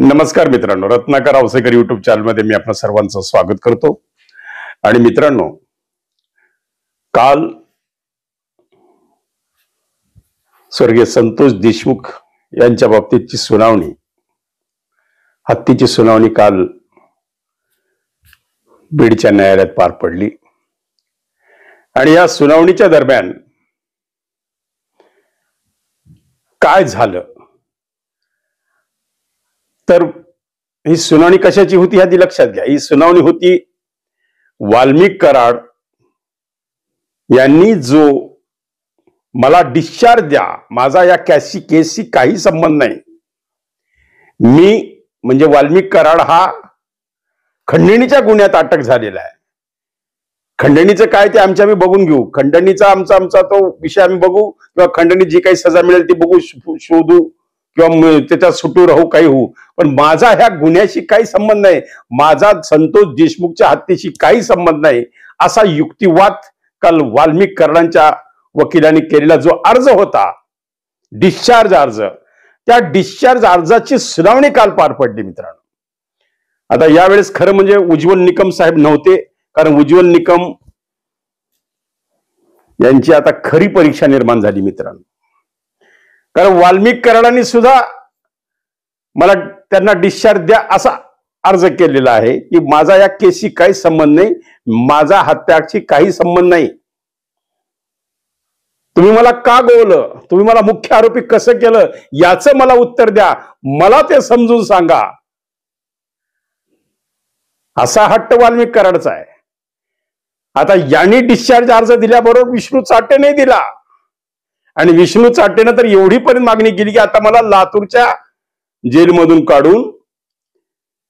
नमस्कार मित्रांनो, Ratnakar Ausekar YouTube channel मध्ये मी आपल्या सर्वांचं स्वागत करतो। आणि मित्रांनो, काल स्वर्गीय संतोष देशमुख यांच्या बाबतीतची सुनावणी, हत्तीची सुनावणी काल बीडच्या न्यायालयात पार पडली। आणि या सुनावणीच्या दरम्यान काय झालं तर ही सुनावणी कशाची होती ह्याची लक्षात घ्या। ही सुनावणी होती वाल्मिक कराड यांनी जो मला डिस्चार्ज द्या, माझा या केसशी काही संबंध नाही, मी म्हणजे वाल्मिक कराड हा खंडणीच्या गुन्ह्यात अटक झालेला आहे। खंडणीचं काय ते आम्ही बघून घेऊ, खंडणीचा आमचा तो विषय आम्ही बघू, किंवा खंडणी जी काही सजा मिळेल ती बघू, शोधू, किंवा त्याच्यात सुटू राहू, काही होऊ, पण माझा ह्या गुन्ह्याशी काही संबंध नाही, माझा संतोष देशमुखच्या हत्येशी काही संबंध नाही, असा युक्तिवाद काल वाल्मिक कराडांच्या वकिलांनी केलेला जो अर्ज होता, डिस्चार्ज अर्ज, त्या डिस्चार्ज अर्जाची सुनावणी काल पार पडली मित्रांनो। आता यावेळेस खरं म्हणजे उज्ज्वल निकम साहेब नव्हते, कारण उज्ज्वल निकम यांची आता खरी परीक्षा निर्माण झाली मित्रांनो। कारण वाल्मिक कराडांनी सुद्धा मला त्यांना डिस्चार्ज द्या असा अर्ज केलेला आहे की माझा या केसशी काही संबंध नाही, माझा हत्याची काही संबंध नाही, तुम्ही मला का गोवलं, तुम्ही मला मुख्य आरोपी कसं केलं याचं मला उत्तर द्या, मला ते समजून सांगा, असा हट्ट वाल्मिक कराडचा आहे। आता यांनी डिस्चार्ज अर्ज दिल्याबरोबर विष्णू चाटे नाही दिला, आणि विष्णू चाटेनं तर एवढी पर्यंत मागणी केली की आता मला लातूरच्या जेलमधून काढून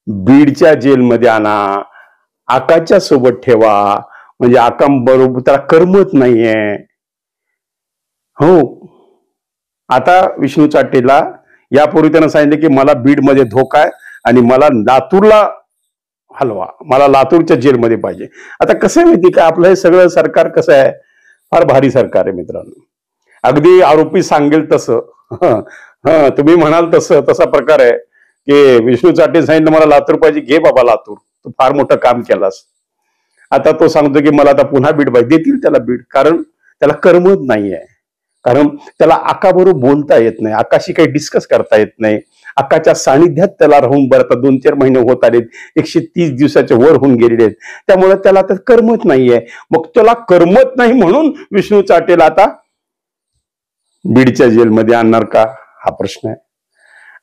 बीडच्या जेलमध्ये आणा, आकाच्या सोबत ठेवा, म्हणजे आका बरोबर त्याला करमत नाहीये। हो, आता विष्णू चाटेला यापूर्वी त्यानं सांगितलं की मला बीडमध्ये धोका आहे आणि मला लातूरला हलवा, मला लातूरच्या जेलमध्ये पाहिजे। आता कसं आहे माहिती का, आपलं हे सगळं सरकार कसं आहे, फार भारी सरकार आहे मित्रांनो। अगदी आरोपी सांगेल तसं, तुम्ही म्हणाल तसं, तसा प्रकार आहे की विष्णू चाटे सांगितलं मला लातूर पाहिजे, घे बाबा लातूर, तू फार मोठं काम केलास। आता तो सांगतो की मला आता पुन्हा बीड पाहिजे, देतील त्याला बीड, कारण त्याला करमत नाहीये, कारण त्याला आकाबरोबर बोलता येत नाही, आकाशी काही डिस्कस करता येत नाही, आकाच्या सानिध्यात त्याला राहून बरं आता 2-4 महिने होत आलेत, 130 दिवसाच्या वर होऊन गेलेले आहेत, त्यामुळे त्याला आता करमत नाहीये। मग त्याला करमत नाही म्हणून विष्णू चाटेला आता बीडच्या जेलमध्ये आणणार का, हा प्रश्न आहे।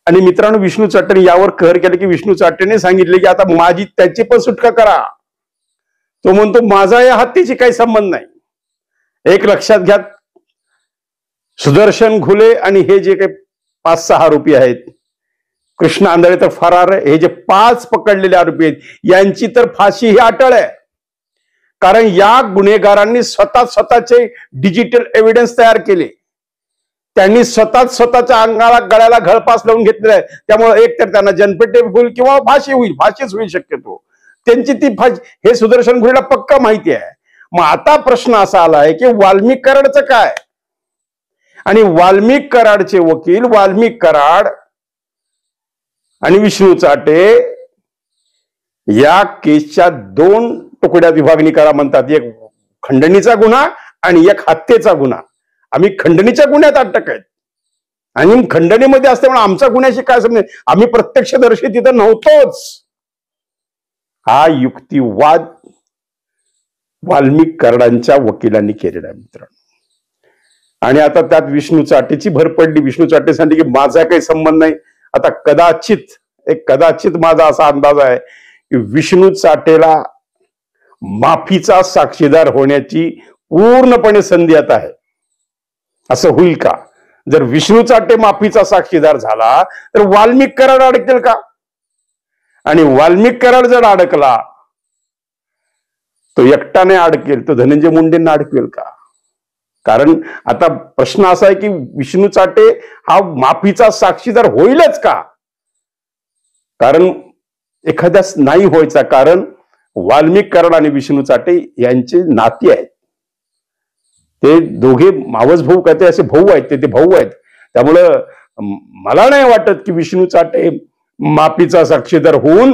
आणि मित्रांनो, विष्णू चाटेने यावर कहर केला की विष्णू चाटेने सांगितले की आता माझी त्याची पण सुटका करा। तो म्हणतो माझा या हत्येशी काही संबंध नाही। एक लक्षात घ्या, सुदर्शन घुले आणि हे जे काही 5-6 आरोपी आहेत, कृष्ण आंधळे तर फरार आहे, हे जे 5 पकडलेले आरोपी आहेत यांची तर फाशी ही अटळ आहे, कारण या गुन्हेगारांनी स्वतःचे डिजिटल एव्हिडन्स तयार केले, त्यांनी स्वतःच्या अंगाला गळ्याला गळफास लावून घेतलेला आहे, त्यामुळे एक तर त्यांना जनपेटे होईल किंवा फाशीच होईल शक्यतो, त्यांची ती फाशी हे सुदर्शन घुलेला पक्का माहिती आहे। मग आता प्रश्न असा आला आहे की वाल्मिक कराडचं काय, आणि वाल्मिक कराडचे वकील वाल्मिक कराड आणि विष्णू चाटे या केसच्या 2 तुकड्यात विभागणी करा म्हणतात, एक खंडणीचा गुन्हा आणि एक हत्येचा गुन्हा। आम्ही खंडणीच्या गुन्ह्यात अटक आहेत आणि खंडणीमध्ये असल्यामुळे आमचा गुन्ह्याशी काय संबंध, आम्ही प्रत्यक्षदर्शी तिथं नव्हतोच, हा युक्तिवाद वाल्मिक कराडांच्या वकिलांनी केलेला आहे मित्रांनो। आणि आता त्यात विष्णू चाटेची भर पडली, विष्णू चाटे सांगितले की माझा काही संबंध नाही। आता कदाचित माझा असा अंदाज आहे की विष्णू चाटेला माफीचा साक्षीदार होण्याची पूर्णपणे संधी आता आहे। असं होईल का, जर विष्णू चाटे माफीचा साक्षीदार झाला तर वाल्मिक कराड अडकेल का, आणि वाल्मिक कराड जर अडकला तो एकटाने अडकेल, तो धनंजय मुंडेंना अडकेल का? कारण आता प्रश्न असा आहे की विष्णू चाटे हा माफीचा साक्षीदार होईलच का, कारण एखाद्यास नाही व्हायचा, कारण वाल्मिक कराड आणि विष्णू चाटे यांचे नाते आहेत, ते दोघे मावस भाऊ काय असे भाऊ आहेत, ते भाऊ आहेत, त्यामुळं मला नाही वाटत की विष्णू चाटे माफीचा साक्षीदार होऊन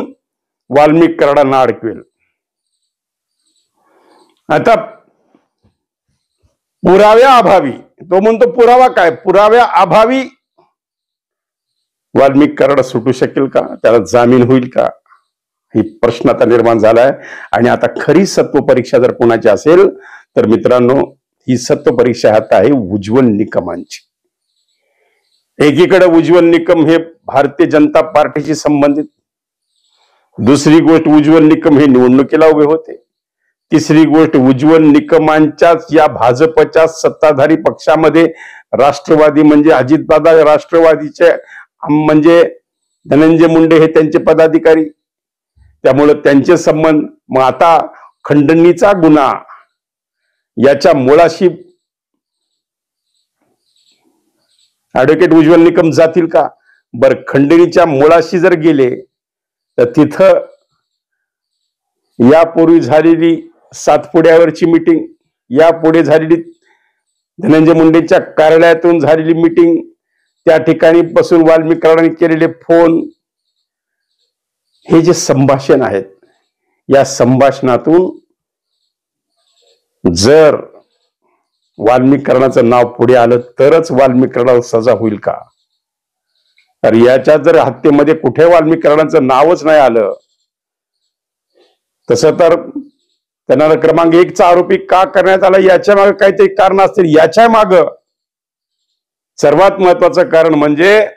वाल्मिक कराडांना अडकवेल. आता पुराव्या अभावी, तो म्हणतो पुरावा काय, पुराव्या अभावी वाल्मिक कराड सुटू शकेल का, त्याला जामीन होईल का, ही प्रश्न आता निर्माण झालाय. आणि आता खरी सत्व परीक्षा जर कोणाची असेल तर मित्रांनो, ही सत्व परीक्षा आता आहे उज्ज्वल निकमांची. एकीकडे उज्ज्वल निकम हे भारतीय जनता पार्टीशी संबंधित, दुसरी गोष्ट उज्ज्वल निकम हे निवडणुकीला उभे होते, तिसरी गोष्ट उज्ज्वल निकमांच्याच या भाजपच्या सत्ताधारी पक्षामध्ये राष्ट्रवादी म्हणजे अजितदादा राष्ट्रवादीचे म्हणजे धनंजय मुंडे हे त्यांचे पदाधिकारी, त्यामुळे त्यांचे संबंध. मग आता खंडणीचा गुन्हा याच्या मुळाशी ऍडव्होकेट उज्ज्वल निकम जातील का? बर, खंडणीच्या मुळाशी जर गेले तर तिथं यापूर्वी झालेली सातपुड्यावरची मीटिंग, यापुढे झालेली धनंजय मुंडेंच्या कार्यालयातून झालेली मीटिंग, त्या ठिकाणी बसून वाल्मिक कराडांनी केलेले फोन, हे जे संभाषण आहेत, या संभाषणातून जर वाल्मिक कराडांचं नाव पुढे आलं तरच वाल्मिक कराडाला सजा होईल का? तर याच्या जर हत्येमध्ये कुठे वाल्मिक कराडांचं नावच नाही आलं, तसं तर त्यांना क्रमांक 1चा आरोपी का करण्यात आला याच्या मागे काहीतरी कारण असतील. याच्या मागे सर्वात महत्वाचं कारण म्हणजे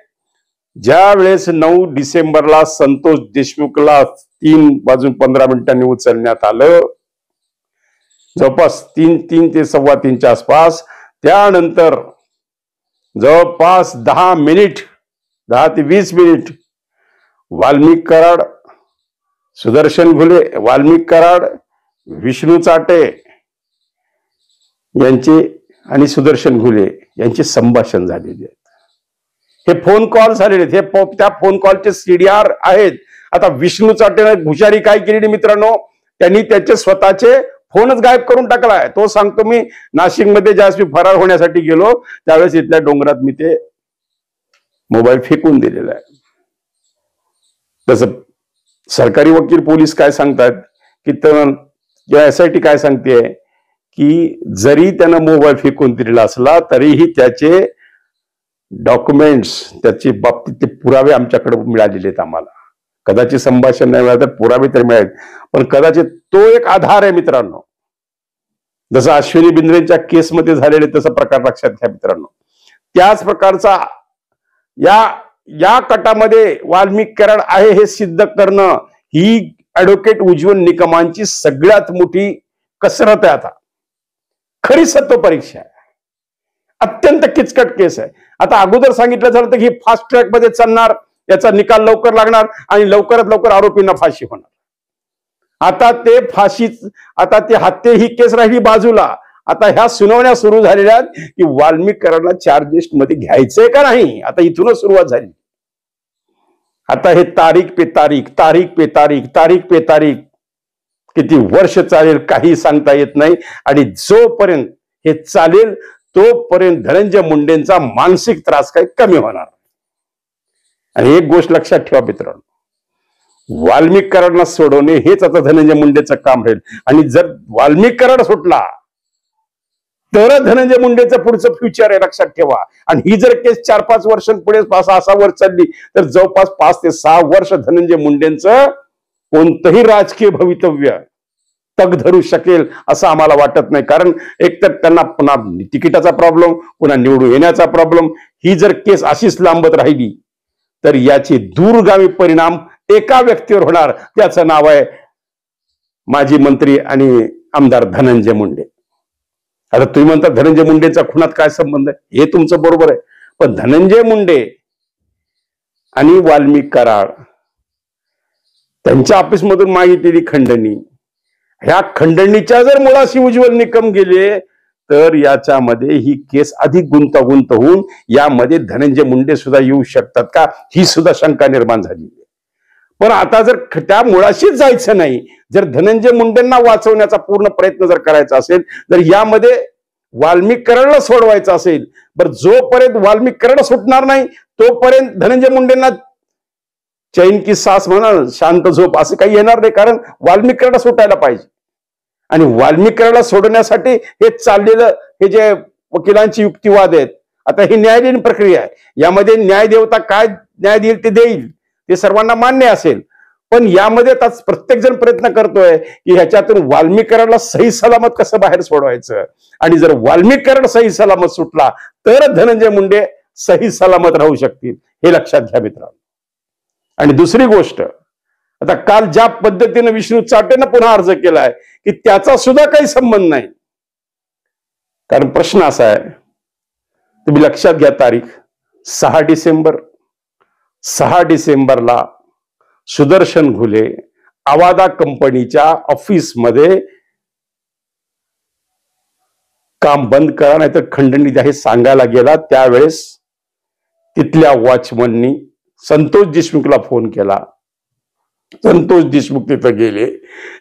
ज्या वेळेस 9 डिसेंबरला संतोष देशमुखला 3:15 उचलण्यात आलं, जवळपास 3 ते 3:15च्या आसपास, त्यानंतर जवळपास 10 ते 20 मिनिट वाल्मिक कराड, सुदर्शन घुले, वाल्मिक कराड, विष्णू चाटे यांचे आणि सुदर्शन घुले यांचे संभाषण झालेले आहेत. हे फोन कॉल झालेले आहेत, हे त्या फोन कॉलचे CDR आहेत. आता विष्णू चाटेने हुशारी काय केली मित्रांनो, त्यांनी त्याचे स्वतःचे फोनच गायब करून टाकलाय. तो सांगतो, मी नाशिकमध्ये ज्यावेळेस मी फरार होण्यासाठी गेलो त्यावेळेस इथल्या डोंगरात मी ते मोबाईल फेकून दिलेला आहे. तसं सरकारी वकील पोलीस काय सांगतात की SIT काय सांगते की जरी त्यानं मोबाईल फेकून दिलेला असला तरीही त्याचे डॉक्युमेंट्स, त्याचे बाबतीत पुरावे आमच्याकडे मिळालेले आहेत. आम्हाला कदाचित संभाषण नाही मिळालं तर पुरावे तरी मिळाले, पण कदाचित तो एक आधार आहे मित्रांनो. जसं अश्विनी बिंद्रेंच्या केसमध्ये झालेले तसा प्रकार लक्षात घ्या मित्रांनो. त्याच प्रकारचा या कटामध्ये वाल्मिक कराड आहे हे सिद्ध करणं ही ऍडव्होकेट उज्ज्वल निकमांची सगळ्यात मोठी कसरत आहे. आता खरी सत्व परीक्षा आहे, अत्यंत किचकट केस आहे. आता अगोदर सांगितलं झालं तर ही फास्ट ट्रॅक मध्ये चालणार, याचा निकाल लवकर लागणार आणि लवकरात लवकर आरोपींना फाशी होणार. आता ते हत्या ही केस राहिली बाजूला. आता ह्या सुनावण्या सुरू झालेल्या की वाल्मिक कराडला चार्ज मध्ये घ्यायचंय का नाही, आता इथूनच सुरुवात झाली. आता हे तारीख पे तारीख किती वर्ष चालेल काही सांगता येत नाही. आणि जोपर्यंत हे चालेल तोपर्यंत धनंजय मुंडेंचा मानसिक त्रास काही कमी होणार. आणि एक गोष्ट लक्षात ठेवा मित्रांनो, वाल्मिक कराडला सोडवणे हेच आता धनंजय मुंडेचं काम राहील. आणि जर वाल्मिक कराड सुटला तर धनंजय मुंडेचं पुढचं फ्युचर आहे, लक्षात ठेवा. आणि ही जर केस 4-5 वर्षांपुढे 6 वर्ष चालली तर जवळपास 5 ते 6 वर्ष धनंजय मुंडेंचं कोणतंही राजकीय भवितव्य तग धरू शकेल असं आम्हाला वाटत नाही. कारण एकतर त्यांना पुन्हा तिकिटाचा प्रॉब्लेम, पुन्हा निवडून येण्याचा प्रॉब्लेम, ही जर केस अशीच लांबत राहिली तर याचे दूरगामी परिणाम एका व्यक्तीवर होणार. त्याचं नाव आहे माजी मंत्री आणि आमदार धनंजय मुंडे. आता तुम्ही म्हणता धनंजय मुंडेंचा खुनात काय संबंध आहे, हे तुमचं बरोबर आहे. पण धनंजय मुंडे आणि वाल्मिक कराड त्यांच्या ऑफिसमधून मागितलेली खंडणी, ह्या खंडणीच्या जर मुळाशी उज्ज्वल निकम गेले तर याच्यामध्ये ही केस अधिक गुंतागुंत होऊन यामध्ये धनंजय मुंडे सुद्धा येऊ शकतात का, ही सुद्धा शंका निर्माण झाली. पण आता जर त्या मुळाशीच जायचं नाही, जर धनंजय मुंडेंना वाचवण्याचा पूर्ण प्रयत्न जर करायचा असेल, जर यामध्ये वाल्मिक कराडला सोडवायचं असेल, बरं जोपर्यंत वाल्मिक कराड सुटणार नाही तोपर्यंत धनंजय मुंडेंना चैन की सास म्हणा, शांत झोप असं काही येणार नाही, कारण वाल्मिक कराड सुटायला पाहिजे. आणि वाल्मिक कराडला सोडण्यासाठी हे चाललेलं हे जे वकिलांची युक्तिवाद आहेत, आता ही न्यायालयीन प्रक्रिया आहे. यामध्ये न्यायदेवता काय न्याय देईल ते देईल, ते सर्वांना मान्य असेल. पण यामध्ये प्रत्येक जण प्रयत्न करतोय की ह्याच्यातून वाल्मिक कराडला सही सलामत कसं बाहेर सोडवायचं. आणि जर वाल्मिक कराड सही सलामत सुटला तर धनंजय मुंडे सही सलामत राहू शकतील, हे लक्षात घ्या मित्रांनो. आणि दुसरी गोष्ट, आता काल ज्या पद्धतीने विष्णू चाटेनं पुन्हा अर्ज केलाय की त्याचा सुद्धा काही संबंध नाही. कारण प्रश्न असा आहे, तुम्ही लक्षात घ्या तारीख 6 डिसेंबर. 6 डिसेंबरला सुदर्शन घुले आवादा कंपनीच्या ऑफिसमध्ये काम बंद करा नाहीतर खंडणी द्या हे सांगायला गेला. त्यावेळेस तिथल्या वॉचमननी संतोष देशमुखला फोन केला. संतोष देशमुख तिथं गेले,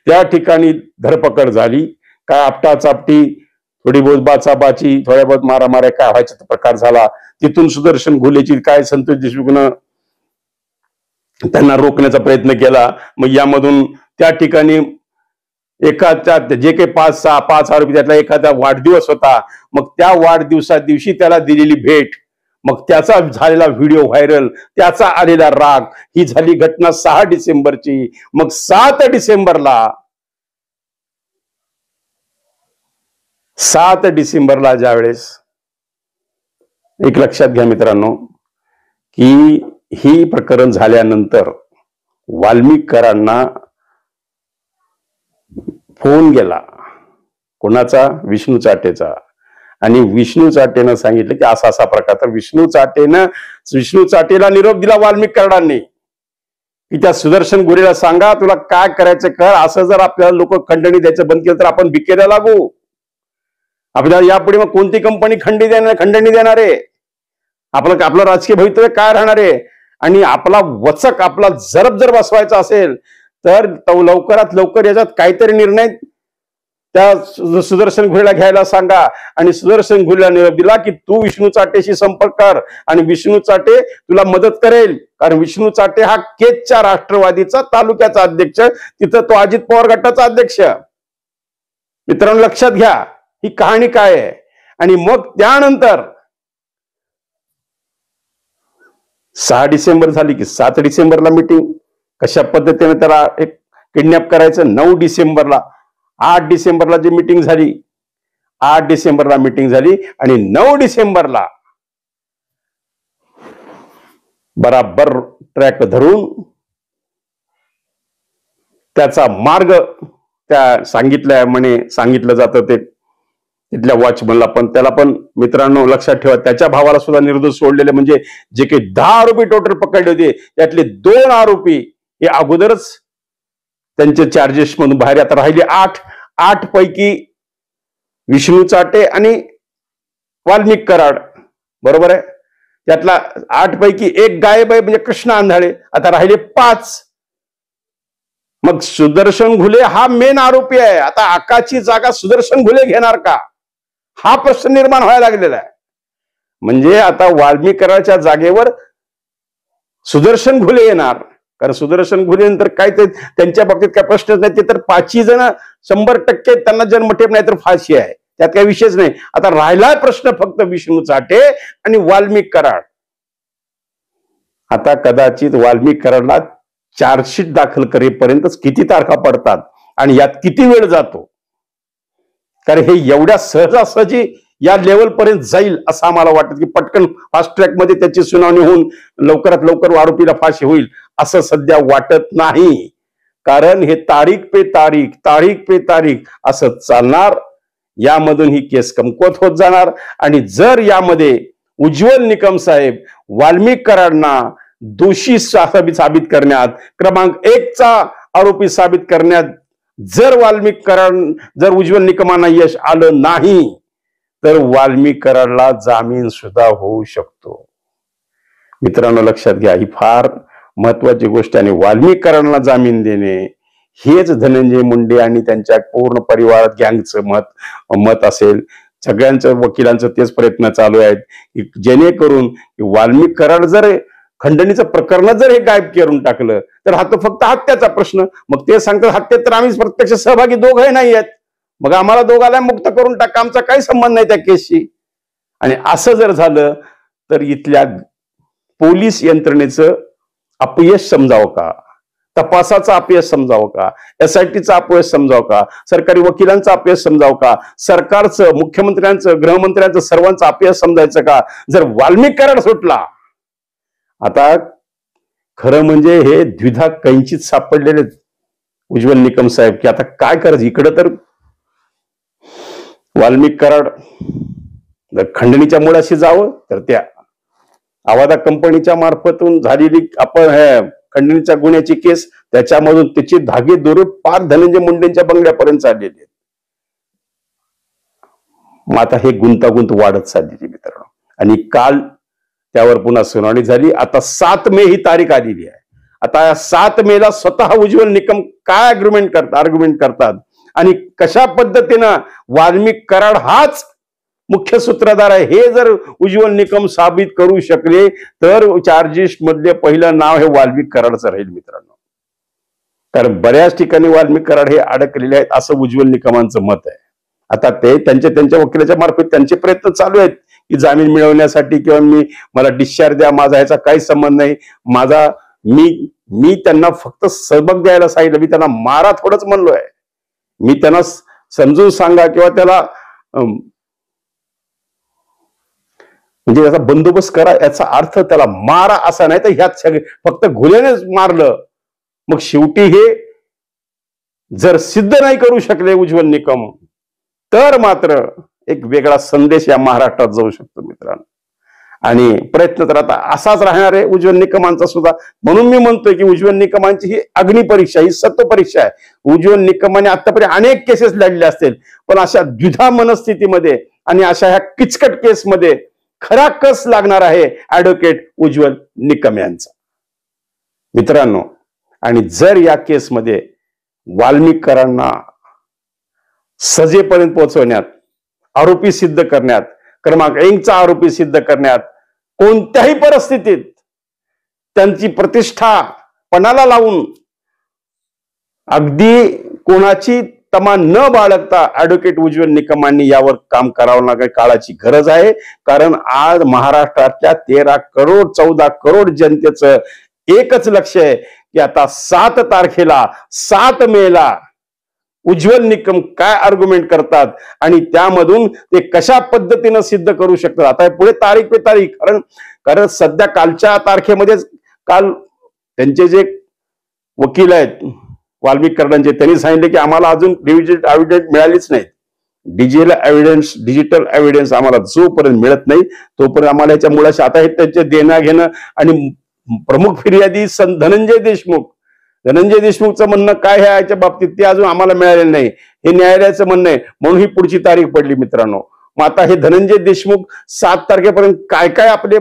त्या ठिकाणी धरपकड झाली. काय आपटाचापटी, थोडी बहुत बाचाबाची, थोड्या बहुत मारामाऱ्या काय व्हायचा प्रकार झाला. तिथून सुदर्शन घुलेची काय संतोष देशमुखनं त्यांना रोखण्याचा प्रयत्न केला. मग यामधून त्या ठिकाणी एखाद्या जे काही 5 आरोपी त्यातला एखादा वाढदिवस होता, मग त्या वाढदिवसा दिवशी त्याला दिलेली भेट, मग त्याचा झालेला व्हिडिओ व्हायरल, त्याचा आलेला राग, ही झाली घटना 6 डिसेंबरची. मग 7 डिसेंबरला ज्यावेळेस, एक लक्षात घ्या मित्रांनो की ही प्रकरण झाल्यानंतर वाल्मिक कराडांना फोन गेला. कोणाचा? विष्णू चाटेचा. आणि विष्णू चाटेनं सांगितलं की असा असा प्रकार. तर विष्णू चाटेला निरोप दिला वाल्मिक कराडांनी की त्या सुदर्शन घुलेला सांगा तुला काय करायचं कर. असं जर आपल्याला लोक खंडणी द्यायचं बंद केलं तर आपण भिकेला लागू. आपल्याला यापुढे मग कोणती कंपनी खंडणी देणार आहे? आपलं राजकीय भवितव्य काय राहणार आहे? आणि आपला वचक, आपला जरब जर बसवायचा असेल तर लवकरात लवकर याच्यात काहीतरी निर्णय त्या सुदर्शन घुलेला घ्यायला सांगा. आणि सुदर्शन घुलेला निरोप दिला की तू विष्णू चाटेशी संपर्क कर आणि विष्णू चाटे तुला मदत करेल. कारण विष्णू चाटे हा केजच्या राष्ट्रवादीचा तालुक्याचा अध्यक्ष, तिथं तो अजित पवार गटाचा अध्यक्ष. मित्रांनो लक्षात घ्या ही कहाणी काय आहे. आणि मग त्यानंतर 6 डिसेंबर झाली की 7 डिसेंबरला मीटिंग. कशा पद्धतीने त्याला एक किडनॅप करायचं. 9 डिसेंबरला, 8 डिसेंबरला जी मीटिंग झाली, 8 डिसेंबरला मीटिंग झाली. आणि 9 डिसेंबरला बराबर ट्रॅक धरून त्याचा मार्ग त्या सांगितलं जातं ते तिथल्या वॉचमनला. पण त्याला पण मित्रांनो लक्षात ठेवा, त्याच्या भावाला सुद्धा निर्दोष सोडलेले, म्हणजे जे काही 10 आरोपी टोटल पकडले होते त्यातले 2 आरोपी हे अगोदरच त्यांचे चार्जेस मधून बाहेर. आता राहिले 8 पैकी विष्णू चाटे आणि वाल्मिक कराड, बरोबर आहे. त्यातला 8 पैकी 1 गायब आहे, म्हणजे कृष्ण आंधळे. आता राहिले 5. मग सुदर्शन घुले हा मेन आरोपी आहे. आता आकाची जागा सुदर्शन घुले घेणार का, हा प्रश्न निर्माण व्हायला लागलेला आहे. म्हणजे आता वाल्मिक कराडच्या जागेवर सुदर्शन घुले येणार. कारण सुदर्शन घुले नंतर काय ते त्यांच्या बाबतीत काय प्रश्नच नाही. ते तर 5 जण 100% त्यांना जन्मठेप नाही तर फाशी आहे, त्यात काही विषयच नाही. आता राहिला प्रश्न फक्त विष्णू चाटे आणि वाल्मिक कराड. आता कदाचित वाल्मिक कराडला चार्जशीट दाखल करेपर्यंतच किती तारखा पडतात आणि यात किती वेळ जातो. कारण हे एवढ्या सहजासहजी या लेवल पर्यंत जाईल असं आम्हाला वाटत की पटकन फास्ट ट्रॅक मध्ये त्याची सुनावणी होऊन लवकरात लवकर आरोपीला फाशी होईल असं सध्या वाटत नाही. कारण हे तारीख पे तारीख असं चालणार. यामधून ही केस कमकुवत होत जाणार. आणि जर यामध्ये उज्ज्वल निकम साहेब वाल्मिक कराडांना दोषी साबित करण्यात, क्रमांक 1चा आरोपी साबित करण्यात जर जर उज्ज्वल निकमांना यश आलं नाही तर वाल्मिक कराडला जामीन सुद्धा होऊ शकतो. मित्रांनो लक्षात घ्या, ही फार महत्वाची गोष्ट. आणि वाल्मिक कराडला जामीन देणे हेच धनंजय मुंडे आणि त्यांच्या पूर्ण परिवारात गँगचं मत असेल. सगळ्यांचं वकिलांचं तेच प्रयत्न चालू आहेत की जेणेकरून वाल्मिक कराड जर खंडणीचं प्रकरण जर हे गायब करून टाकलं तर हा तो फक्त हत्याचा प्रश्न. मग ते सांगतात हत्येत तर आम्ही प्रत्यक्ष सहभागी दोघंही नाही आहेत, मग आम्हाला दोघाला मुक्त करून टाका, आमचा काही संबंध नाही त्या केसशी. आणि असं जर झालं तर इथल्या पोलीस यंत्रणेचं अपयश समजावं का, तपासाचा अपयश समजावं का, SITचा अपयश समजावं का, सरकारी वकिलांचा अपयश समजावं का, सरकारचं, मुख्यमंत्र्यांचं, गृहमंत्र्यांचं, सर्वांचा अपयश समजायचं का जर वाल्मिक कराड सुटला. आता खरं म्हणजे हे द्विधा कैंचित सापडलेले उज्ज्वल निकम साहेब की आता काय करायचं. इकडं तर वाल्मिक कराड जर खंडणीच्या मुळाशी जावं तर त्या आवादा कंपनीच्या मार्फतून झालेली आपण खंडणीच्या गुन्ह्याची केस, त्याच्यामधून त्याची धागे दोरे पार धनंजय मुंडेंच्या बंगल्यापर्यंत चाललेले आहेत. मग आता हे गुंतागुंत वाढत चाललेली मित्रांनो. आणि काल त्यावर पुन्हा सुनावणी झाली. आता 7 मे ही तारीख आलेली आहे. आता 7 मेला स्वतः उज्ज्वल निकम काय आर्ग्युमेंट करतात आणि कशा पद्धतीनं वाल्मिक कराड हाच मुख्य सूत्रधार आहे हे जर उज्ज्वल निकम साबित करू शकले तर चार्जेस मधले पहिलं नाव हे वाल्मिक कराडचं राहील मित्रांनो. कारण बऱ्याच ठिकाणी वाल्मिक कराड हे अडकलेले आहेत असं उज्ज्वल निकमांचं मत आहे. आता ते त्यांच्या वकिलाच्या मार्फत त्यांचे प्रयत्न चालू आहेत की जामीन मिळवण्यासाठी किंवा मला डिस्चार्ज द्या, माझा ह्याचा काही संबंध नाही, मी त्यांना फक्त सबक द्यायला सांगितलं, मी त्यांना मारा थोडंच म्हणलोय, मी त्यांना समजून सांगा किंवा त्याला म्हणजे याचा बंदोबस्त करा याचा अर्थ त्याला मारा असा नाही तर ह्यात सगळे फक्त घुल्यानेच मारलं. मग शेवटी हे जर सिद्ध नाही करू शकले उज्ज्वल निकम तर मात्र एक वेगळा संदेश या महाराष्ट्रात जाऊ शकतो मित्रांनो. आणि प्रयत्न तर आता असाच राहणार आहे उज्ज्वल निकमांचा सुद्धा. म्हणून मी म्हणतोय की उज्ज्वल निकमांची ही अग्निपरीक्षा, ही सत्व परीक्षा आहे. उज्ज्वल निकमाने आतापर्यंत अनेक केसेस लढल्या असतील पण अशा द्विधा मनस्थितीमध्ये आणि अशा ह्या किचकट केसमध्ये खरा कस लागणार आहे ऍडव्होकेट उज्ज्वल निकम यांचा मित्रांनो. आणि जर या केसमध्ये वाल्मिक कराडांना सजेपर्यंत पोहोचवण्यात, आरोपी सिद्ध करण्यात, क्रमांक 1चा आरोपी सिद्ध करण्यात कोणत्याही परिस्थितीत त्यांची प्रतिष्ठा पणाला लावून अगदी कोणाची तमा न बाळगता ऍडव्होकेट उज्ज्वल निकमांनी यावर काम करावं लागेल. काळाची गरज आहे. कारण आज महाराष्ट्रातल्या 13 करोड 14 करोड जनतेचं एकच लक्ष आहे की आता 7 तारखेला 7 मेला उज्ज्वल निकम काय आर्ग्युमेंट करतात आणि त्यामधून ते कशा पद्धतीनं सिद्ध करू शकतात. आता पुढे तारीख पे तारीख, कारण सध्या कालच्या तारखेमध्ये काल त्यांचे जे वकील आहेत वाल्मिक कराडांचे त्यांनी सांगितले की आम्हाला अजून डिजिटल एव्हिडन्स मिळालीच नाही. डिजिटल एव्हिडन्स आम्हाला जोपर्यंत मिळत नाही तोपर्यंत आम्हाला याच्या मुळाशी आता हे त्यांचे देणं घेणं. आणि प्रमुख फिर्यादी धनंजय देशमुखचं म्हणणं काय आहे याच्या बाबतीत ते अजून आम्हाला मिळालेलं नाही, हे न्यायालयाचं म्हणणं आहे. म्हणून ही पुढची तारीख पडली मित्रांनो. मग आता हे धनंजय देशमुख 7 तारखेपर्यंत काय काय आपले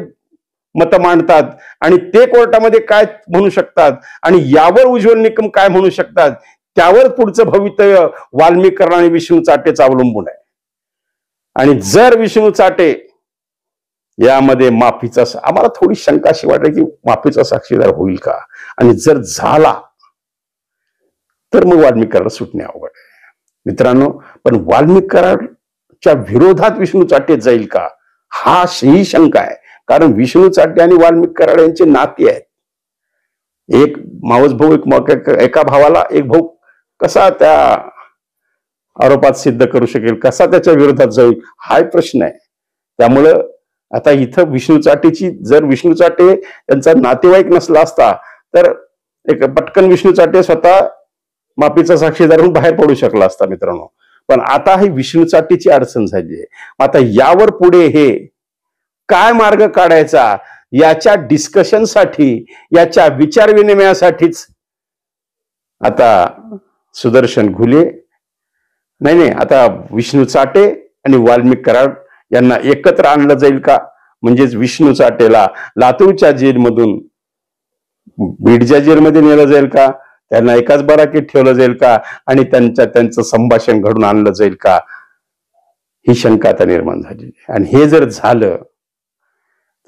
मत मांडतात आणि ते कोर्टामध्ये काय म्हणू शकतात आणि यावर उज्ज्वल निकम काय म्हणू शकतात त्यावर पुढचं भवितव्य वाल्मिक कराड आणि विष्णू चाटेचं अवलंबून आहे. आणि जर विष्णू चाटे यामध्ये माफीचा, आम्हाला थोडी शंका अशी वाटते की माफीचा साक्षीदार होईल का, आणि जर झाला तर मग वाल्मिक कराड सुटणे अवघड आहे मित्रांनो. पण वाल्मिक कराडच्या विरोधात विष्णू चाटे जाईल का ही शंका आहे. कारण विष्णू चाटे आणि वाल्मिक कराड यांचे नाते आहेत. एक मावस भाऊ, एका भावाला एक भाऊ कसा त्या आरोपात सिद्ध करू शकेल, कसा त्याच्या विरोधात जाईल हा प्रश्न आहे. त्यामुळं आता इथं विष्णू चाटेची, जर विष्णू चाटे यांचा नातेवाईक नसला असता तर एक पटकन विष्णू चाटे स्वतः माफीचा साक्षीदार म्हणून बाहेर पडू शकला असता मित्रांनो. पण आता ही विष्णू चाटेची अडचण झाली आहे. आता यावर पुढे हे काय मार्ग काढायचा याच्या डिस्कशनसाठी, याच्या विचार विनिमयासाठीच आता सुदर्शन घुले नाही आता विष्णू चाटे आणि वाल्मिक कराड यांना एकत्र आणलं जाईल का, म्हणजेच विष्णू चाटेला लातूरच्या जेलमधून बीडच्या जेलमध्ये नेलं जाईल का, त्यांना एकाच बराकीत ठेवलं जाईल का आणि त्यांचं संभाषण घडून आणलं जाईल का, ही शंका आता निर्माण झाली. आणि हे जर झालं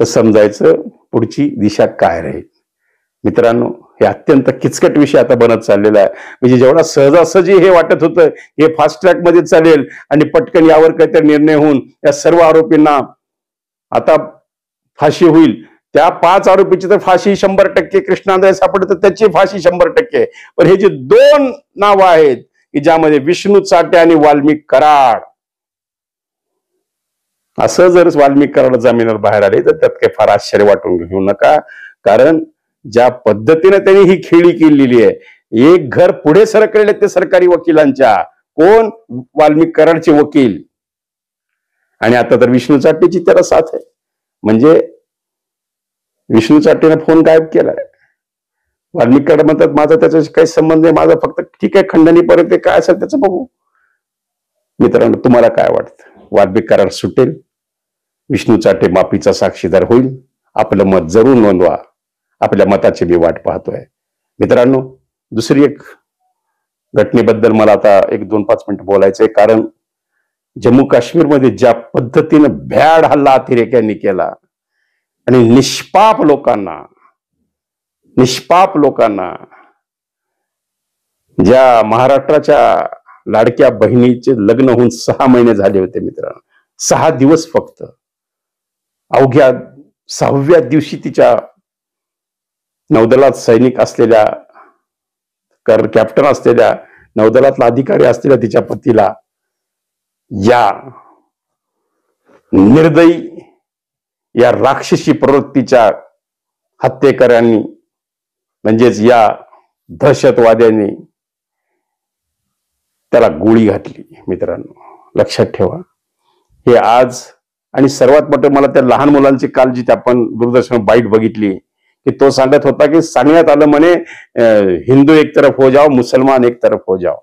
तर समजायचं पुढची दिशा काय राहील. मित्रांनो, हे अत्यंत किचकट विषय आता बनत चाललेला आहे. म्हणजे जेवढा सहजासहजी हे वाटत होतं हे फास्ट ट्रॅक मध्ये चालेल आणि पटकन यावर काहीतरी निर्णय होऊन या सर्व आरोपींना आता फाशी होईल, त्या 5 आरोपीची तर फाशी 100%, कृष्णांदळे सापडे तर त्याची फाशी 100%. पण हे जे 2 नावं आहेत की ज्यामध्ये विष्णू चाटे आणि वाल्मिक कराड, असं जर वाल्मिक कराड जामिनावर बाहेर आले तर त्यात काही फार आश्चर्य वाटून घेऊ नका. कारण ज्या पद्धतीने त्यांनी ही खेळी केलेली आहे, एक घर पुढे सरकलेले ते सरकारी वकिलांच्या, कोण, वाल्मिक कराडचे वकील, आणि आता तर विष्णू चाटेची त्याला साथ आहे. म्हणजे विष्णू चाटेने फोन गायब केलाय. वाल्मिक कराड म्हणतात माझा त्याच्याशी काही संबंध नाही, माझा फक्त ठीक आहे खंडणीपर्यंत काय असेल त्याचं बघू. मित्रांनो, तुम्हाला काय वाटतं? वाल्मिक कराड सुटेल? विष्णू चाटे माफीचा साक्षीदार होईल? आपलं मत जरूर नोंदवा. आपल्या मताची मी वाट पाहतोय. मित्रांनो, दुसरी एक घटनेबद्दल मला आता 1-2-5 मिनिट बोलायचंय. कारण जम्मू काश्मीरमध्ये ज्या पद्धतीने भ्याड हल्ला अतिरेक्यांनी केला आणि निष्पाप लोकांना ज्या महाराष्ट्राच्या लाडक्या बहिणीचे लग्न होऊन 6 महिने झाले होते मित्रांनो, 6 दिवस फक्त, अवघ्या 6व्या दिवशी तिच्या नौदलात सैनिक असलेल्या, कॅप्टन असलेल्या, नौदलातला अधिकारी असलेल्या तिच्या पतीला या निर्दयी, या राक्षसी प्रवृत्तीच्या हत्येकऱ्यांनी म्हणजेच या दहशतवाद्यांनी त्याला गोळी घातली. मित्रांनो, लक्षात ठेवा. हे आज, आणि सर्वात मोठं मला त्या लहान मुलांची काल जी आपण दूरदर्शन बाईट बघितली की तो सांगत होता की सांगण्यात आलं म्हणे हिंदू एक तरफ हो जाओ, मुसलमान एक तरफ हो जाओ,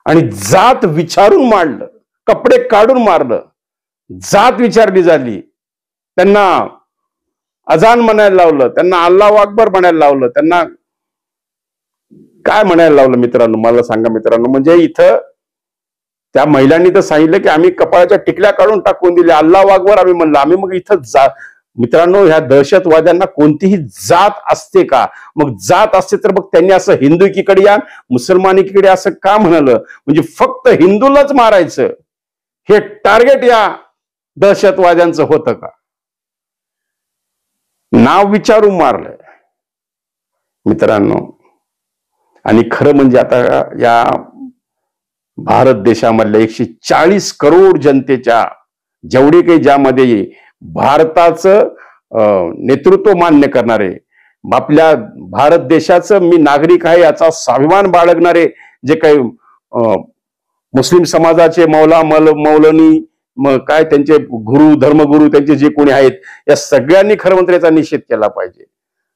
आणि जात विचारून मारलं, कपडे काढून मारलं, जात विचारली झाली, त्यांना अजान म्हणायला लावलं, त्यांना अल्लाहू अकबर म्हणायला लावलं, त्यांना काय म्हणायला लावलं. मित्रांनो, मला सांगा मित्रांनो, म्हणजे इथं त्या महिलांनी तर सांगितलं की आम्ही कपाळाच्या टिकल्या काढून टाकून दिल्या, अल्लाहू अकबर आम्ही म्हणलं. आम्ही मग इथं मित्रांनो, ह्या दहशतवाद्यांना कोणतीही जात असते का? मग जात असते तर मग त्यांनी असं हिंदू एकीकडे या, मुसलमान एकीकडे असं का म्हणालं? म्हणजे फक्त हिंदूलाच मारायचं हे टार्गेट या दहशतवाद्यांचं होतं का? नाव विचारून मारलंय मित्रांनो. आणि खरं म्हणजे आता या भारत देशामधल्या 140 करोड जनतेच्या जेवढे काही, ज्यामध्ये भारताचं नेतृत्व मान्य करणारे, आपल्या भारत देशाचं मी नागरिक आहे याचा स्वाभिमान बाळगणारे जे काही मुस्लिम समाजाचे मौलवी काय त्यांचे गुरु, धर्मगुरू, त्यांचे जे कोणी आहेत, या सगळ्यांनी खरं म्हणजे याचा निषेध केला पाहिजे.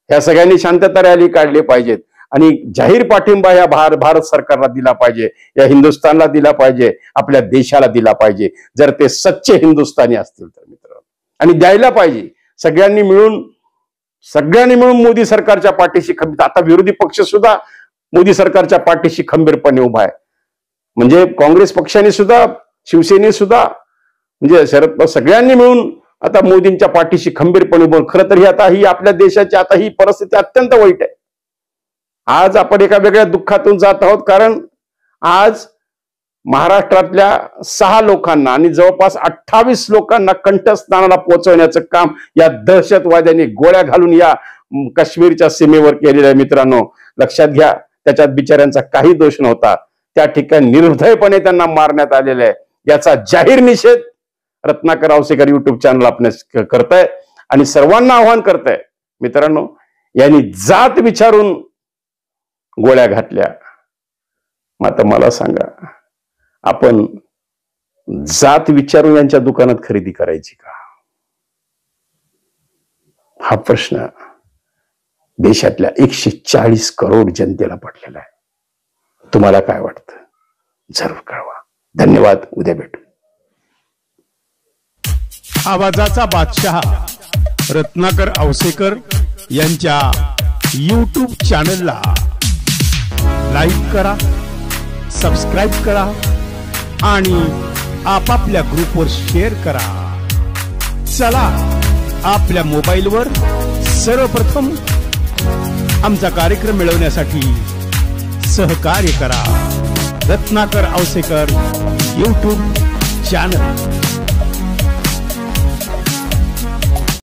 या सगळ्यांनी शांतता रॅली काढली पाहिजेत आणि जाहीर पाठिंबा या भारत सरकारला दिला पाहिजे, या हिंदुस्थानला दिला पाहिजे, आपल्या देशाला दिला पाहिजे, जर ते सच्चे हिंदुस्थानी असतील तर मित्रांनो. आणि द्यायला पाहिजे. सगळ्यांनी मिळून मोदी सरकारच्या पाठीशी आता विरोधी पक्ष सुद्धा मोदी सरकारच्या पाठीशी खंबीरपणे उभा आहे. म्हणजे काँग्रेस पक्षाने सुद्धा, शिवसेने सुद्धा, म्हणजे शरद पवार, सगळ्यांनी मिळून आता मोदींच्या पाठीशी खंबीरपणे उभं. खरं तर ही आपल्या देशाची आता ही परिस्थिती अत्यंत वाईट आहे. आज आपण एका वेगळ्या दुःखातून जात आहोत. कारण आज महाराष्ट्रातल्या 6 लोकांना आणि जवळपास 28 लोकांना कंठस्नानाला पोहोचवण्याचं काम या दहशतवाद्यांनी गोळ्या घालून या काश्मीरच्या सीमेवर केलेलं आहे. मित्रांनो, लक्षात घ्या, त्याच्यात बिचाऱ्यांचा काही दोष नव्हता. त्या ठिकाणी निर्भयपणे त्यांना मारण्यात आलेलं आहे. याचा जाहीर निषेध रत्नाकर औसेकर युट्यूब चॅनल आपण करताय आणि सर्वांना आव्हान करताय. मित्रांनो, यांनी जात विचारून गोळ्या घातल्या. आता मला सांगा, आपण जात विचारून यांच्या दुकानात खरेदी करायची का? हा प्रश्न देशातल्या 140 करोड जनतेला पडलेला आहे. तुम्हाला काय वाटतं? जरूर कळवा. धन्यवाद. उद्या भेटू. आवाजाचा बादशाह रत्नाकर औसेकर यांच्या YouTube चॅनलला लाईक करा, सबस्क्राईब करा आणि आपापल्या ग्रुपवर शेअर करा. चला आपल्या मोबाईलवर सर्वप्रथम आमचा कार्यक्रम मिळवण्यासाठी सहकार्य करा. Ratnakar Ausekar YouTube channel.